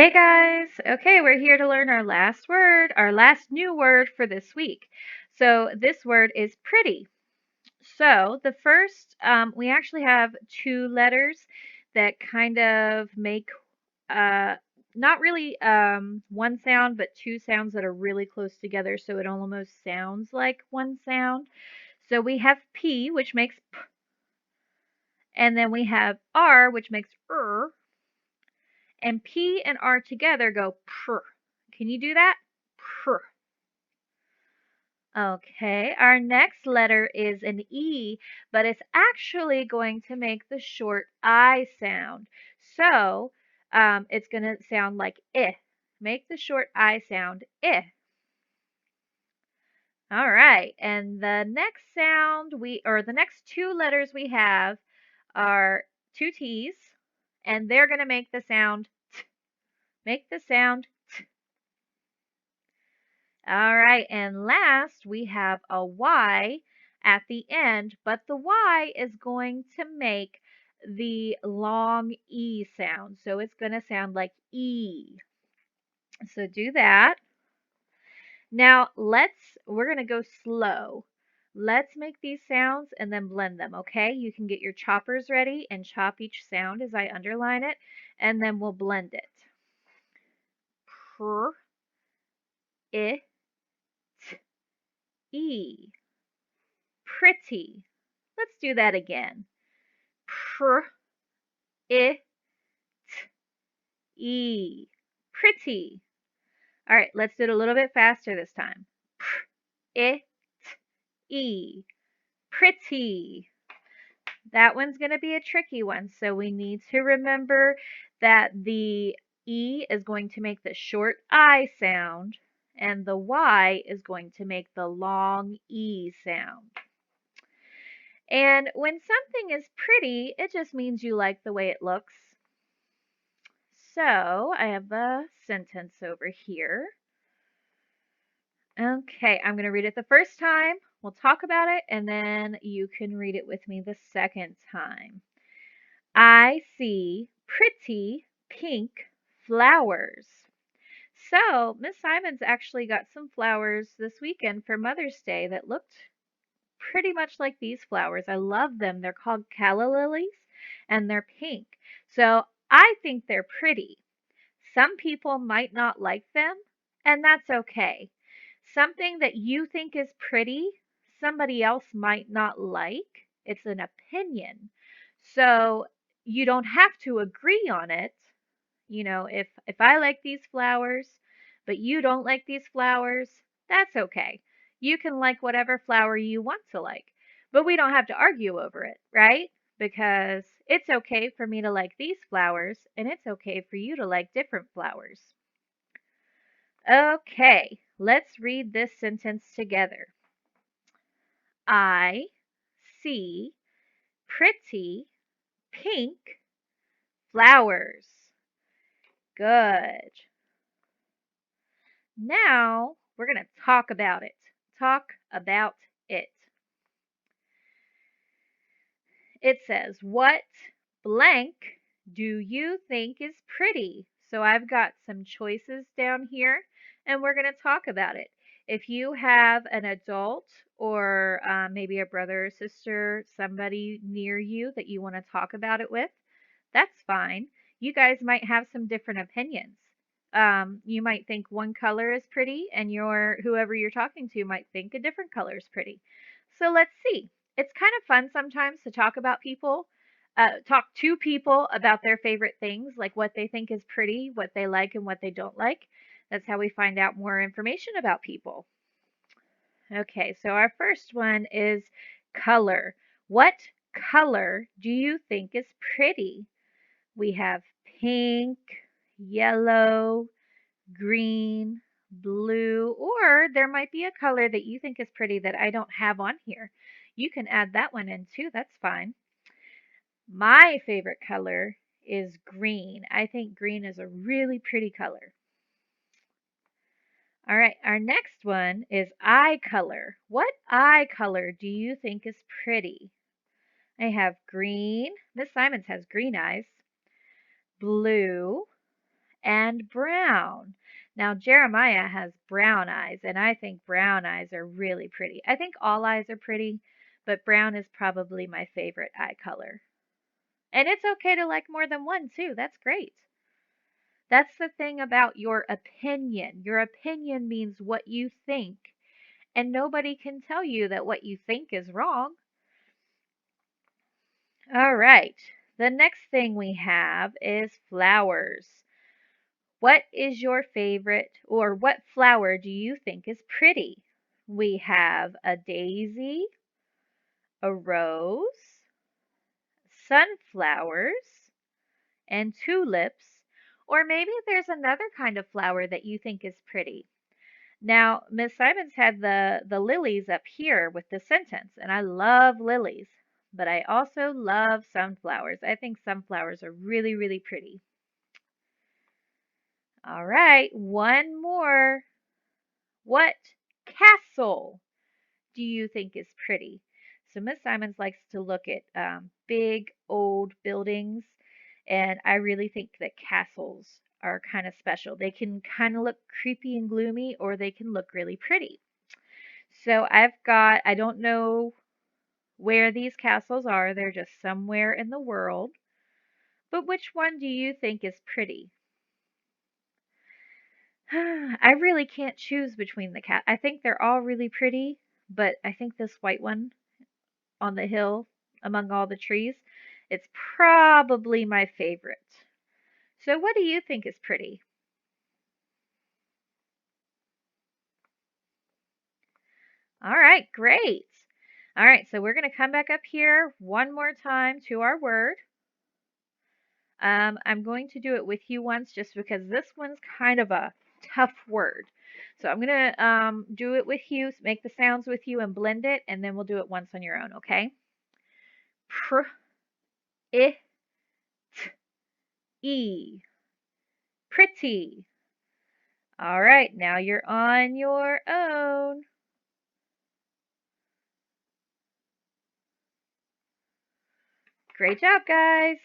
Hey guys! Okay, we're here to learn our last word, our last new word for this week. So this word is pretty. So the first, we actually have two letters that kind of make uh, not really one sound, but two sounds that are really close together, so it almost sounds like one sound. So we have P, which makes P, and then we have R, which makes R, and P and R together go pr. Can you do that? Pr. Okay, our next letter is an E, but it's actually going to make the short I sound. So it's going to sound like I. Make the short I sound I. All right, and the next sound the next two letters we have are two T's, and they're going to make the sound T. Make the sound T. All right, and last we have a Y at the end, but the Y is going to make the long E sound. So it's going to sound like E. So do that. Now we're going to go slow. Let's make these sounds and then blend them, okay? You can get your choppers ready and chop each sound as I underline it, and then we'll blend it. Pr, I, t, E. Pretty. Let's do that again. Pr, I, t, E. Pretty. All right, let's do it a little bit faster this time. Pr, I, t, E. Pretty. That one's going to be a tricky one, so we need to remember that the E is going to make the short I sound, and the Y is going to make the long E sound. And when something is pretty, it just means you like the way it looks. So I have a sentence over here. Okay, I'm going to read it the first time. We'll talk about it, and then you can read it with me the second time. I see pretty pink flowers. So Miss Simons actually got some flowers this weekend for Mother's Day that looked pretty much like these flowers. I love them. They're called calla lilies and they're pink. So I think they're pretty. Some people might not like them, and that's okay. Something that you think is pretty, somebody else might not like. It's an opinion. So you don't have to agree on it. You know, if I like these flowers, but you don't like these flowers, that's okay. You can like whatever flower you want to like, but we don't have to argue over it, right? Because it's okay for me to like these flowers and it's okay for you to like different flowers. Okay, let's read this sentence together. I see pretty pink flowers. Good. Now we're going to talk about it. Talk about it. It says, what blank do you think is pretty? So I've got some choices down here and we're going to talk about it. If you have an adult or maybe a brother or sister, somebody near you that you want to talk about it with, that's fine. You guys might have some different opinions. You might think one color is pretty and whoever you're talking to might think a different color is pretty. So let's see. It's kind of fun sometimes to talk to people about their favorite things, like what they think is pretty, what they like, and what they don't like. That's how we find out more information about people. Okay, so our first one is color. What color do you think is pretty? We have pink, yellow, green, blue, or there might be a color that you think is pretty that I don't have on here. You can add that one in too, that's fine. My favorite color is green. I think green is a really pretty color. All right, our next one is eye color. What eye color do you think is pretty? I have green. Miss Simons has green eyes. Blue and brown. Now, Jeremiah has brown eyes, and I think brown eyes are really pretty. I think all eyes are pretty, but brown is probably my favorite eye color. And it's okay to like more than one, too. That's great. That's the thing about your opinion. Your opinion means what you think, and nobody can tell you that what you think is wrong. All right. The next thing we have is flowers. What is your favorite, or what flower do you think is pretty? We have a daisy, a rose, sunflowers, and tulips, or maybe there's another kind of flower that you think is pretty. Now, Miss Simons had the lilies up here with the sentence, and I love lilies, but I also love sunflowers. I think sunflowers are really, really pretty. All right, one more. What castle do you think is pretty? So Miss Simons likes to look at big old buildings, and I really think that castles are kind of special. They can kind of look creepy and gloomy, or they can look really pretty. So I don't know where these castles are. They're just somewhere in the world. But which one do you think is pretty? I really can't choose between the cat. I think they're all really pretty, but I think this white one on the hill among all the trees, it's probably my favorite. So what do you think is pretty? All right, great. All right, so we're going to come back up here one more time to our word. I'm going to do it with you once just because this one's kind of a tough word. So I'm going to do it with you, make the sounds with you and blend it, and then we'll do it once on your own, okay? Pr, I, t, e. Pretty. All right, now you're on your own. Great job, guys.